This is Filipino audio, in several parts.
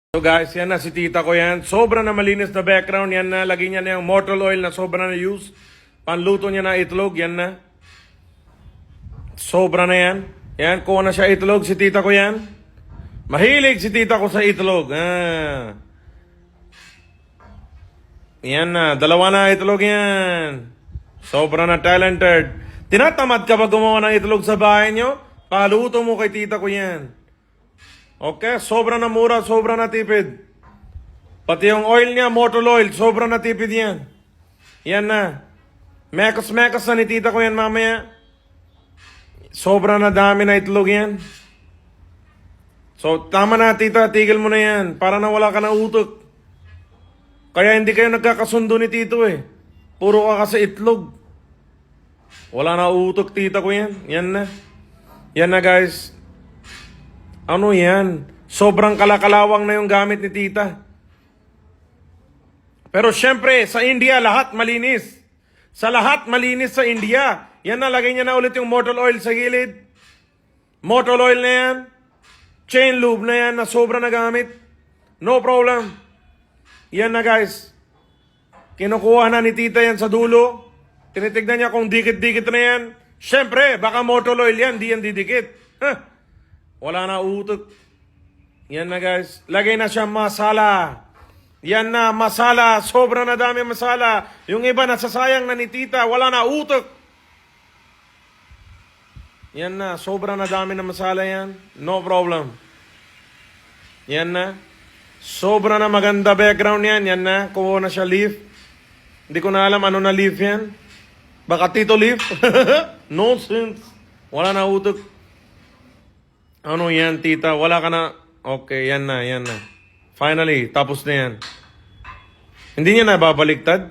So guys, yan na si tita ko yan. Sobra na malinis na background. Yan na, lagi niya na yung mortal oil na sobra na use. Panluto niya na itlog, yan na. Sobra na yan. Yan, kuha na siya itlog, si tita ko yan. Mahilig si tita ko sa itlog. Yan na, dalawa na itlog yan. Sobra na talented. Tinatamad ka ba gumawa ng itlog sa bahay nyo? Paluto mo kay tita ko yan. Okay, sobra na mura, sobra na tipid. Pati yung oil niya, mortal oil, sobra na tipid yan. Yan na. Mekas-mekas na ni tita ko yan mamaya. Sobra na dami na itlog yan. So, tama na tita, tigil mo na yan. Para na wala ka na utok. Kaya hindi kayo nagkakasundo ni tito eh. Puro ka kasi itlog. Wala na utok tita ko yan. Yan na. Yan na guys. Ano yan? Sobrang kalakalawang na yung gamit ni tita. Pero syempre, sa India, lahat malinis. Sa lahat malinis sa India. Yan na, lagay niya na ulit yung mortal oil sa gilid. Mortal oil na yan. Chain lube na yan na sobra na gamit. No problem. Yan na guys. Kinukuha na ni tita yan sa dulo. Tinitignan niya kung dikit-dikit na yan. Syempre, baka mortal oil yan, di yan didikit. Wala na utot. Yan na guys. Lagay na siya masala. Yan na, masala. Sobra na dami masala. Yung iba nasasayang na ni tita. Wala na utot. Yan na, sobra na dami na masala yan. No problem. Yan na. Sobra na maganda background yan. Yan na, kuha na siya leaf. Hindi ko na alam ano na leaf yan. Baka Tito leaf. No sense. Wala na utot. Ano yan, tita? Wala ka na... Okay, yan na, yan na. Finally, tapos na yan. Hindi niya na babaliktad?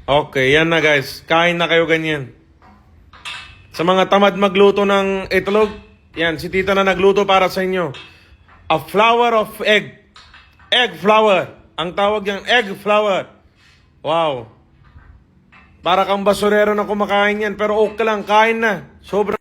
Okay, yan na guys. Kain na kayo ganyan. Sa mga tamad magluto ng itlog, yan, si tita na nagluto para sa inyo. A flower of egg. Egg flower. Ang tawag niyang egg flower. Wow. Para kang basurero na kumakain yan. Pero okay lang, kain na. Sobrang...